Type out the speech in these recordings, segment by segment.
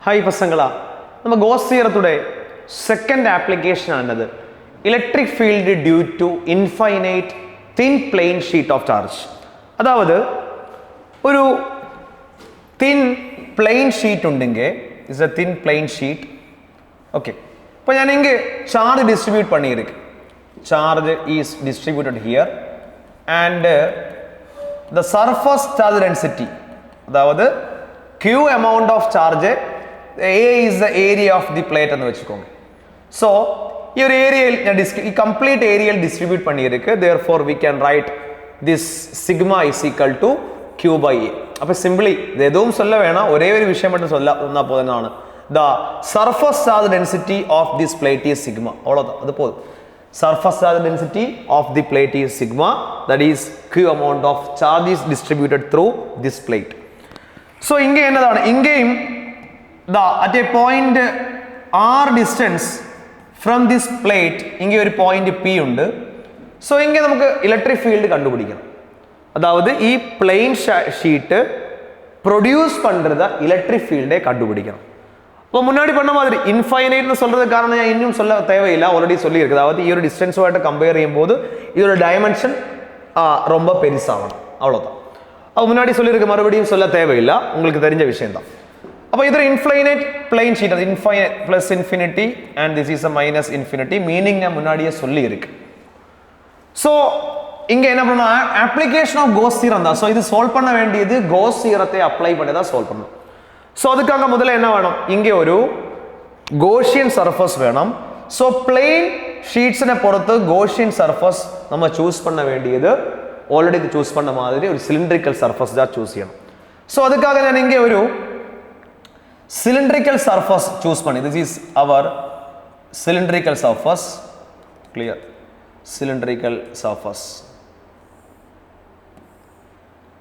Hi Pasangala. Nama Gauss theorem today second application another electric field due to infinite thin plane sheet of charge. Adavadu oru thin plane sheet undenge is a thin plane sheet. Okay. Appo njan inge charge distribute pannirukku. Charge is distributed here and the surface charge density adavadu q amount of charge A is the area of the plate ennu vechukonga. So your area complete area distribute pannirukku, therefore we can write this sigma is equal to q by a. Appo simply edum solla vena ore oru vishayam mattum solla onna podananu the surface charge density of this plate is sigma avladha adu podum. Surface charge density of the plate is sigma, that is q amount of charge is distributed through this plate. So inge enadana ingeyum at a point r distance from this plate inge oru point p undu. So inge namukku electric field kandupidikkanam. Adavadhu ee plane sheet produce pandradha electric field kandupidikkanam. இப்போ முன்னாடி பண்ண மாதிரி இன்ஃபைனைட்னு சொல்றது காரணம் நான் இன்னும் சொல்ல தேவையில்லை, ஆல்ரெடி சொல்லியிருக்கு. அதாவது ഈ ഒരു ഡിസ്റ്റൻസുമായിട്ട് കമ്പയർ ചെയ്യുമ്പോൾ இதோட டைமென்ஷன் ரொம்ப பெருசாகணும், அவ்வளவுதான். அது முன்னாடி சொல்லியிருக்கு, மறுபடியும் சொல்ல தேவையில்லை, உங்களுக்கு தெரிஞ்ச விஷயம் தான். அப்போ இது இன்ஃபைனைட் பிளேன் ஷீட், அது infinite plus infinity and this is a minus infinity, meaning நான் முன்னாடியே சொல்லியிருக்கு. ஸோ இங்கே என்ன பண்ணணும், அப்ளிகேஷன் ஆஃப் கோஸ் தியரம் தான். ஸோ இது சால்வ் பண்ண வேண்டியது கோஸ் தியரத்தை அப்ளை பண்ணி தான் சால்வ் பண்ணணும். So அதுக்காக முதல்ல என்ன வேணும், இங்கே ஒரு Gaussian surface வேணும். So plane sheetsனை பொறுத்து Gaussian surface நம்ம சூஸ் பண்ண வேண்டியது ஆல்ரெடி இது சூஸ் பண்ண மாதிரி ஒரு cylindrical surface தான் சூஸ் செய்யணும். So அதுக்காக நான் இங்கே ஒரு cylindrical surface சூஸ் பண்ணி, this is our cylindrical surface, clear, cylindrical surface,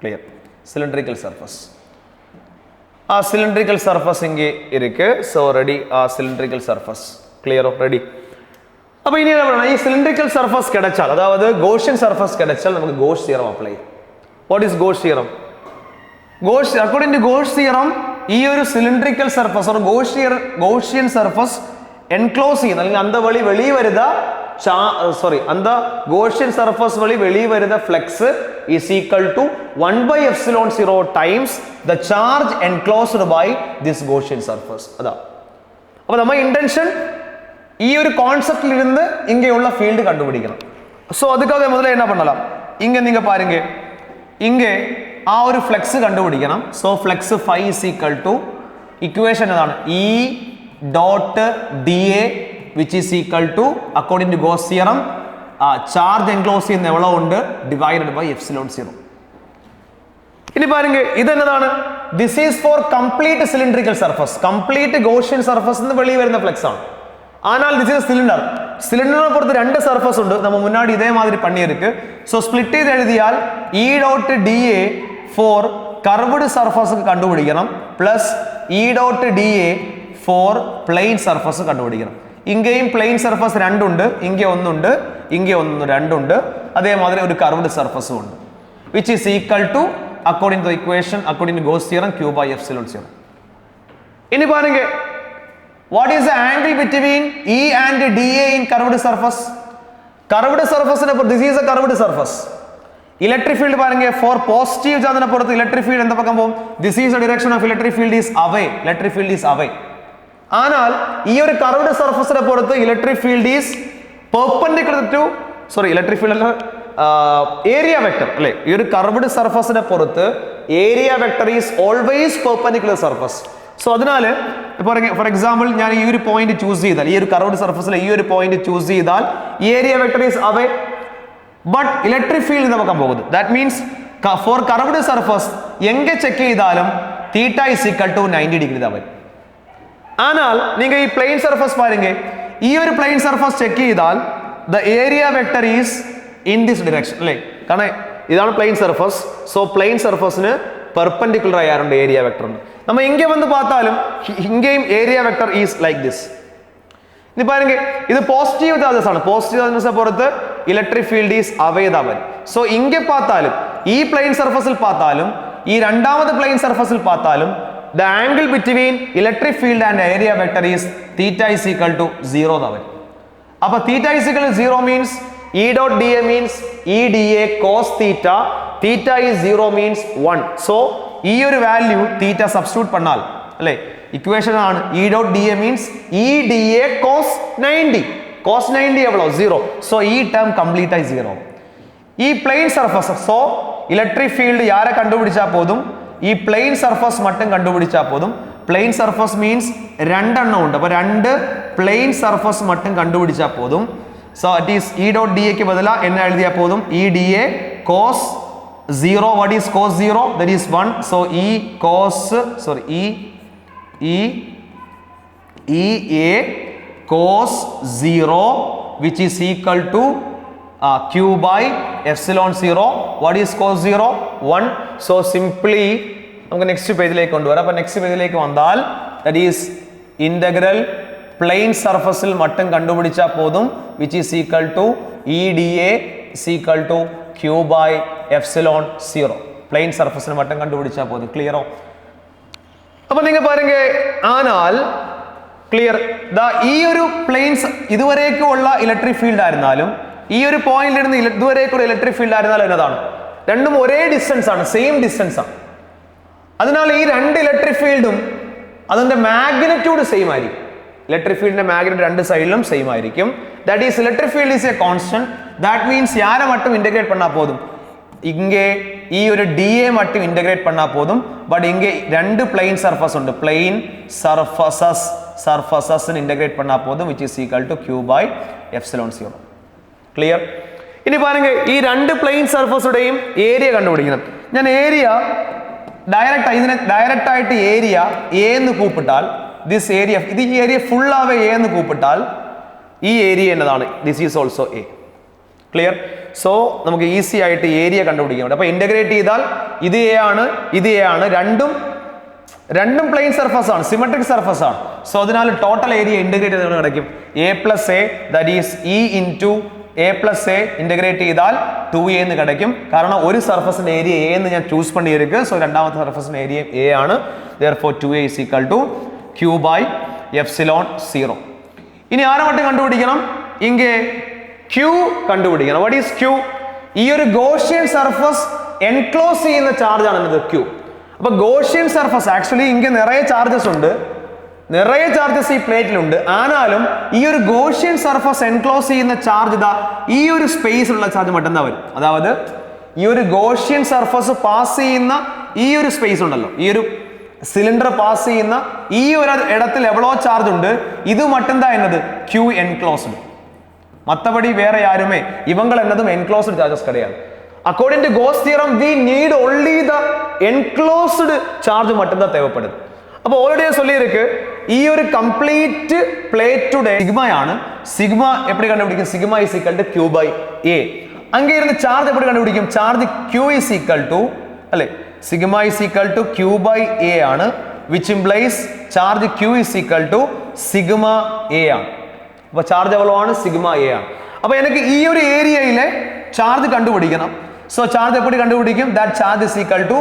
clear, cylindrical surface. Cylindrical surface இங்கே இருக்கு. So ready, cylindrical surface clear, ready. அப்ப இனி என்ன பண்ணணும், ഈ cylindrical surface கிடைச்சால், அதாவது Gaussian surface கிடைச்சால் நமக்கு Gauss theorem apply. What is Gauss theorem? According to Gauss theorem ഈ ഒരു cylindrical surface or Gaussian surface enclose ചെയ്യുന്ന അല്ലെങ്കിൽ அந்த வழி வெளியே വരുന്ന அந்த Gaussian surface வழி வெளியே വരുന്ന flux is equal to 1 by epsilon 0 times the charge enclosed by this Gaussian surface. അതാ അപ്പോൾ നമ്മുടെ ഇന്റൻഷൻ ഈ ഒരു കോൺസെപ്റ്റിൽ ഇരുന്ന് ഇങ്ങനെയുള്ള ഫീൽഡ് കണ്ടുപിടിക്കണം. സോ അതുക്കാக முதல்ல என்ன பண்ணலாம், இங்க நீங்க பாருங்க, இங்கே ആ ഒരു ഫ്ലക്സ് കണ്ടുപിടിക്കണം. So flux phi is equal to equation എന്താണ്, E dot dA which is equal to according to Gauss theorem charge enclosed ചെയ്യുന്ന എவ்வளவு ഉണ്ട് divided by epsilon 0. ഇനി பாருங்க ഇത് എന്നതാണ്, this is for complete cylindrical surface, complete Gaussian surface ന്ന് വെളിയിൽ വരുന്ന ഫ്ലക്സ് ആണ്. ஆனால் this is cylinder, സിലിണ്ടറിനെ പുറത്ത് രണ്ട് സർഫസ് ഉണ്ട്, നമ്മൾ മുன்னாடி ഇതേ മാതിരി പണിയിருக்கு. സോ സ്പ്ലിറ്റ് ചെയ്ത് എഴുതിയാൽ E dot dA for curved surface കണ്ടുപിടിക്കണം plus E dot dA for plain surface കണ്ടുപിടിക്കണം. ഇങ്ങേയും പ്ലെയിൻ സർഫസ് രണ്ടുണ്ട്, ഇங்கே ഒന്നുണ്ട്, ഇங்கே ഒന്ന് രണ്ടുണ്ട്, അതേമാതിരി ഒരു കർവ്ഡ് സർഫസും ഉണ്ട്, which is equal to according to the equation according to Gauss theorem q by epsilon 0. ഇനി பாருங்க, what is the angle between E and dA in curved surface? Curved surface നെ this is a curved surface. Electric field பாருங்க, for positive charge പുറത്ത് electric field എന്താ പക്കം പോകും, this is the direction of electric field is away, electric field is away. ஆனால் ഈ ഒരു curved സർഫസിനെ പുറത്ത് electric field is perpendicular to electric field അല്ല, ഏരിയ വെക്ടർ അല്ലേ, ഈ ഒരു കർവ്ഡ് സർഫസിനെ പുറത്ത് area vector is always perpendicular surface. So അതിനാൽ ഫോർ എക്സാമ്പിൾ ഞാൻ ഈ ഒരു പോയിന്റ് ചൂസ് ചെയ്താൽ, ഈ ഒരു കർവ്ഡ് സർഫസിലെ ഈ ഒരു പോയിന്റ് ചൂസ് ചെയ്താൽ area vector is away, but electric field നമുക്ക് പോകുന്നത്, that means for curved surface എங்கே ചെക്ക് ചെയ്താലും theta is equal to 90 degree தான் വരും. ஆனால் நீங்க ഈ പ്ലെയിൻ സർഫസ് பாருங்க, ഈ ഒരു പ്ലെയിൻ സർഫസ് ചെക്ക് ചെയ്താൽ the area vector is in this direction അല്ലേ, കാരണം ഇതാണ് പ്ലെയിൻ സർഫസ്. സോ പ്ലെയിൻ സർഫസിന് പെർപെൻഡിക്കുലർ ആയാറുണ്ട് ഏരിയ വെക്ടർ. നമ്മൾ ഇங்கே வந்து பார்த்தாலும் ഇங்கേയും area vector is like this. ഇനി பாருங்க, ഇത് പോസിറ്റീവ് ചാർജസ് ആണ്, പോസിറ്റീവ് ചാർജസിനെ പുറത്ത് ഇലക്ട്രിക് ഫീൽഡ് ഈസ് അവേ தான் വരും. സോ ഇங்கே பார்த்தாலும் ഈ പ്ലെയിൻ സർഫസിൽ பார்த்தாலும் ഈ രണ്ടാമത്തെ പ്ലെയിൻ സർഫസിൽ பார்த்தாலும் the angle between electric field and area vector is theta is equal to 0 എന്ന് വരും. അപ്പോൾ theta is equal to 0 means E dot dA means E dA cos theta. Theta is 0 means 1. So ഈ ഒരു value തീറ്റ substitute പണ്ണാൽ അല്ലേ equation ആണ് E dot dA means E dA cos 90. Cos 90 എவ்வளோ 0. So ഈ term complete ആയി 0. ഈ plane surface so electric field യാരെ കണ്ടുപിടിച്ചാൽ പോതും ഈ പ്ലെയിൻ സർഫസ് മട്ടും കണ്ടുപിടിച്ചാൽ പോതും. പ്ലെയിൻ സർഫസ് മീൻസ് രണ്ടെണ്ണം ഉണ്ട്. അപ്പോൾ രണ്ട് പ്ലെയിൻ സർഫസ് മട്ടും കണ്ടുപിടിച്ചാൽ പോതും. So it is E dot D എക്ക് ബദല എന്ന് എഴുതിയാൽ പോതും E D A cos 0. What is cos 0? That is 1. So E cos E A cos 0 which is equal to q by epsilon 0. What is cos 0? 1. So simply നമുക്ക് next പേജിലേക്ക് കൊണ്ടുവരാം. അപ്പോൾ next പേജിലേക്ക് വന്നാൽ ദാറ്റ് ഈസ് ഇന്റഗ്രൽ പ്ലെയിൻ സർഫസിൽ മട്ടും കണ്ടുപിടിച്ചാൽ പോതും which is equal to E D A is equal to q by epsilon 0. പ്ലെയിൻ സർഫസിൽ മട്ടും കണ്ടുപിടിച്ചാൽ പോതും. ക്ലിയറോ? അപ്പോൾ നിങ്ങൾ പാരുങ്ക ആനാൽ ക്ലിയർ ഈ ഒരു പ്ലെയിൻസ് ഇതുവരേക്കുള്ള ഇലക്ട്രിക് ഫീൽഡ് ആയിരുന്നാലും ഈ ഒരു പോയിന്റിൽ ഇരുന്ന് ഇതുവരേക്കുള്ള ഇലക്ട്രിക് ഫീൽഡ് ആയിരുന്നാലും എന്നതാണ് രണ്ടും ഒരേ ഡിസ്റ്റൻസ് ആണ്, സെയിം ഡിസ്റ്റൻസ് ആണ്. അതിനാൽ ഈ രണ്ട് ഇലക്ട്രിക് ഫീൽഡും അതിന്റെ മാഗ്നിറ്റ്യൂഡ് സെയിം ആയിരിക്കും. ഇലക്ട്രിക് ഫീൽഡിന്റെ മാഗ്നിറ്റ്യൂഡ് രണ്ട് സൈഡിലും സെയിം ആയിരിക്കും. That is electric field is a constant. That means യാരെ മട്ടും ഇന്റഗ്രേറ്റ് പണ്ണാ പോതും ഇங்கே ഈ ഒരു ഡി എ മട്ടും ഇന്റഗ്രേറ്റ് പണ്ണാ പോതും. ബട്ട് ഇங்கே രണ്ട് പ്ലെയിൻ സർഫസ് ഉണ്ട്. പ്ലെയിൻ സർഫസസ് ഇന്റഗ്രേറ്റ് പണ്ണാ പോതും which is equal to q by epsilon 0. Clear? ഇനി പാരുങ്ക ഈ രണ്ട് പ്ലെയിൻ സർഫസുടെയും ഏരിയ കണ്ടുപിടിക്കണം. ഞാൻ ഏരിയ ഡയറക്റ്റ് ആയിട്ട് ഏരിയ എ എന്ന് കൂപ്പിട്ടാൽ ദിസ് ഏരിയ ഇത് ഈ ഏരിയ ഫുൾ ആവേ എ എന്ന് കൂപ്പിട്ടാൽ ഈ ഏരിയ എന്നതാണ് this is also A. Clear? So നമുക്ക് ഈസി ആയിട്ട് ഏരിയ കണ്ടുപിടിക്കാൻ പറ്റും. അപ്പൊ ഇന്റഗ്രേറ്റ് ചെയ്താൽ ഇത് എ ആണ്, ഇത് എ ആണ്, രണ്ടും പ്ലെയിൻ സർഫസ് ആണ്, സിമെട്രിക് സർഫസ് ആണ്. സോ അതിനാൽ ടോട്ടൽ ഏരിയ ഇന്റഗ്രേറ്റ് ചെയ്ത് കിടക്കും A plus A that is E into A plus A integrate ചെയ്താൽ 2a എന്ന് കിടക്കും. കാരണം ഒരു സർഫസിന്റെ ഏരിയ എ എന്ന് ഞാൻ ചൂസ് പണിയിരിക്കും. സോ രണ്ടാമത്തെ സർഫസിന്റെ ഏരിയ എ ആണ്. therefore 2a is equal to q by epsilon 0. ഇനി ആരെ മട്ടും കണ്ടുപിടിക്കണം ഇங்கே q കണ്ടുപിടിക്കണം. What is q? ഈ ഒരു ഗോഷ്യൻ സർഫസ് എൻക്ലോസ് ചെയ്യുന്ന ചാർജ് ആണ് എന്നത് q. അപ്പൊ ഗോഷ്യൻ സർഫസ് ആക്ച്വലി ഇங்கே നിറയെ ചാർജസ് ഉണ്ട്, നിറയെ ചാർജസ് ഈ പ്ലേറ്റിലുണ്ട്. ആനാലും ഈ ഒരു ഗോഷ്യൻ സർഫസ് എൻക്ലോസ് ചെയ്യുന്ന ചാർജ് ഇതാ ഈ ഒരു സ്പേസിലുള്ള ചാർജ് മറ്റെന്താ വരും. അതായത് ഈ ഒരു ഗോഷ്യൻ സർഫസ് പാസ് ചെയ്യുന്ന ഈ ഒരു സ്പേസ് ഉണ്ടല്ലോ, ഈ ഒരു സിലിണ്ടർ പാസ് ചെയ്യുന്ന ഈ ഒരു ഇടത്തിൽ എവ്വളോ ചാർജ് ഉണ്ട്. ഇത് മറ്റെന്താ എന്നത് ക്യൂ എൻക്ലോസ്ഡ്. മറ്റപടി വേറെ ആരുമേ ഇവങ്ങൾ എന്നതും എൻക്ലോസ്ഡ് ചാർജസ് കിടയാണ്. According to Gauss theorem we need only the enclosed charge മറ്റെന്താ தேவைப்படுது. അപ്പോൾ ഓൾറെഡി சொல்லியிருக்கு ഈ ഒരു കംപ്ലീറ്റ് പ്ലേറ്റുടെ സിഗ്മയാണ്. സിഗ്മ എപ്പടി കണ്ടുപിടിക്കും? Sigma is equal to q by a. അങ്ങേ ഇരുന്ന് ചാർജ് എപ്പടി കണ്ടുപിടിക്കും? Charge q is equal to അല്ലേ sigma is equal to q by a ആണ്, which implies charge q is equal to sigma a ആണ്. അപ്പോൾ ചാർജ് എവ്വളവാണ്? സിഗ്മ a ആണ്. അപ്പോൾ എനിക്ക് ഈ ഒരു ഏരിയയിലെ ചാർജ് കണ്ടുപിടിക്കണം. സോ ചാർജ് എപ്പടി കണ്ടുപിടിക്കും? That charge is equal to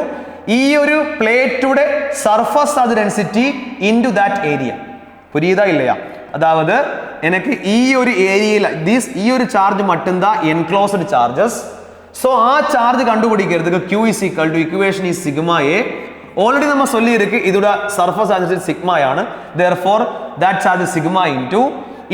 ഈ ഒരു പ്ലേറ്റുടെ surface charge density into that area. പുരിയതാ ഇല്ലയാ? അതായത് എനിക്ക് ഈ ഒരു ഏരിയയിൽ ഈ ഒരു ചാർജ് മട്ടുന്താ എൻക്ലോസ്ഡ് ചാർജസ്. സോ ആ ചാർജ് കണ്ടുപിടിക്കരുത് q is equal to equation is sigma A. Already നമ്മൾ சொல்லியிருக்கு இதோட സർഫസ് ചാർജ് സിഗ്മയാണ്. therefore that charge sigma into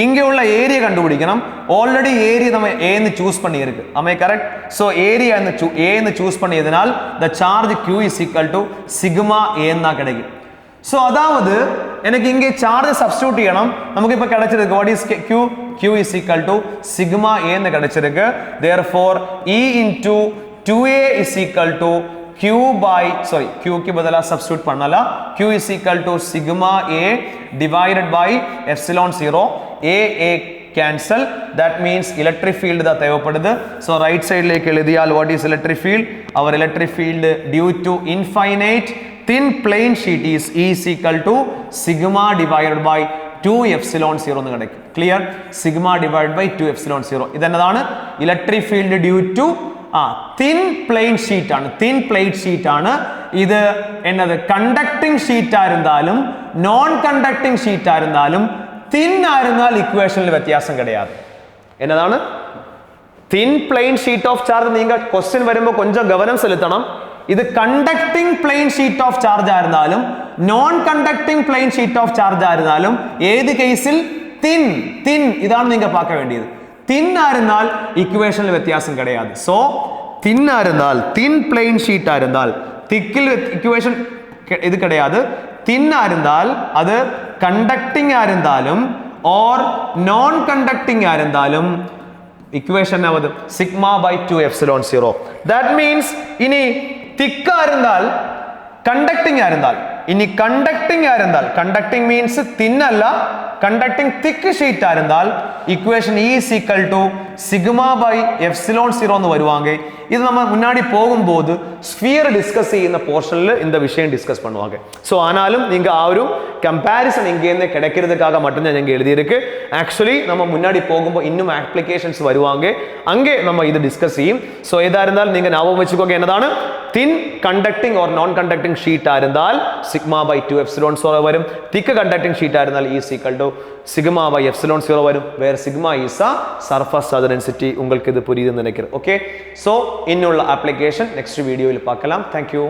இங்கே உள்ள ஏரியா கண்டுபிடிக்கணும். ஆல்ரெடி ஏரியா நம்ம a ன்னு சூஸ் பண்ணியிருக்கு. am I correct? so area a ன்னு choose பண்ணியதனால் the charge q is equal to sigma a ன்னு கிடைக்கும். so அதாவது எனக்கு இங்கே சார்ஜ் சப்ஸ்டிட்யூட் ചെയ്യണം. நமக்கு இப்ப கிடைச்சிருக்கு what is q is equal to sigma a ன்னு கிடைச்சிருக்கு. therefore e into 2a is equal to q by q के बदला सब्स्टिट्यूट பண்ணல. q is equal to sigma a divided by epsilon 0. a cancel. that means electric field da தேவைப்படுது. so right side ലേക്ക് എഴുതിയാൽ what is electric field? our electric field due to infinite thin plane sheet is E is equal to sigma divided by 2 epsilon 0 എന്ന് കിടക്കും. clear? sigma divided by 2 epsilon 0 ഇതെന്നതാണ് electric field due to thin plane sheet ആണ്, thin plate sheet ആണ് ഇത്. എന്നത് conducting sheet ആയിരുന്നാലും non conducting sheet ആയിരുന്നാലും thin ആയിരുന്നാൽ ഇക്വേഷനിൽ വ്യത്യാസം കിടയാതെ. എന്നതാണ് thin plane sheet of charge. നിങ്ങൾ ക്വസ്റ്റ്യൻ വരുമ്പോൾ കൊഞ്ചം ഗവനം സെലുത്തണം. ഇത് conducting plane sheet of charge ആയിരുന്നാലും non conducting plane sheet of charge ആയിരുന്നാലും ഏത് കേസിൽ തിൻ തിൻ ഇതാണ് നിങ്ങൾ പാക്ക വേണ്ടിയത്. തിൻ ആയിരുന്നാൽ ഇക്വേഷനിൽ വ്യത്യാസം കിടയാതെ. സോ തിൻ ആയിരുന്നാൽ തിൻ പ്ലെയിൻ ഷീറ്റ് ആയിരുന്നാൽ തിക്കിൽ ഇക്വേഷൻ ഇത് കിടയാതെ. തിൻ ആയിരുന്നാൽ അത് കണ്ടക്ടിങ് ആയിരുന്നാലും ഓർ നോൺ കണ്ടക്ടിങ് ആയിരുന്നാലും ഇക്വേഷൻ ആവത് σ/2ε0. ദാറ്റ് മീൻസ് ഇനി തിക്ക് ആയിരുന്നാൽ കണ്ടക്ടിങ് ആയിരുന്നാൽ, ഇനി കണ്ടക്ടിങ് ആയിരുന്നാൽ, കണ്ടക്ടിങ് മീൻസ് തിന്നല്ല, കണ്ടക്ടിങ് തിക്ക് ഷീറ്റ് ആയിരുന്നാൽ ഇക്വേഷൻ ഈസ് ഈക്വൽ ടു σ/ε0 എന്ന് വരുവാങ്ക. ഇത് നമ്മൾ മുന്നാടി പോകുമ്പോൾ സ്ഫിയർ ഡിസ്കസ് ചെയ്യുന്ന പോർഷനിൽ இந்த விஷயம் டிஸ்கஸ் பண்ணுவாங்க. ஸோ ஆனாலும் நீங்கள் ஆ ஒரு கம்பேரிசன் இங்கேருந்து கிடைக்கிறதுக்காக மட்டும்தான் ഞങ്ങൾ எழுதியிருக்கு. ஆக்சுவலி நம்ம முன்னாடி போகும்போது இன்னும் அப்ளிகேஷன்ஸ் வருவாங்க, அங்கே நம்ம இது டிஸ்கஸ் செய்யும். ஸோ எதா இருந்தாலும் நீங்கள் ஞாபகம் வச்சுக்கோங்க என்னതാണ് thin conducting or non conducting sheet ആയിരുന്നാൽ σ/2ε0 വരും. തിക്ക് കണ്ടക്ടിങ് ഷീറ്റ് ആയിരുന്നാൽ ഈസ് ഈക്വൽ ടു σ/ε0 വരും. വേർ സിഗ്മ ഈസ് ആ സർഫസ് ചാർജ് ഡെൻസിറ്റി. உங்களுக்கு இது புரியுதுன்னு நினைக்கிறேன். ஓகே, ஸோ இன்னுள்ள அப்ளிகேஷன் நெக்ஸ்ட் வீடியோவில் பார்க்கலாம். தேங்க்யூ.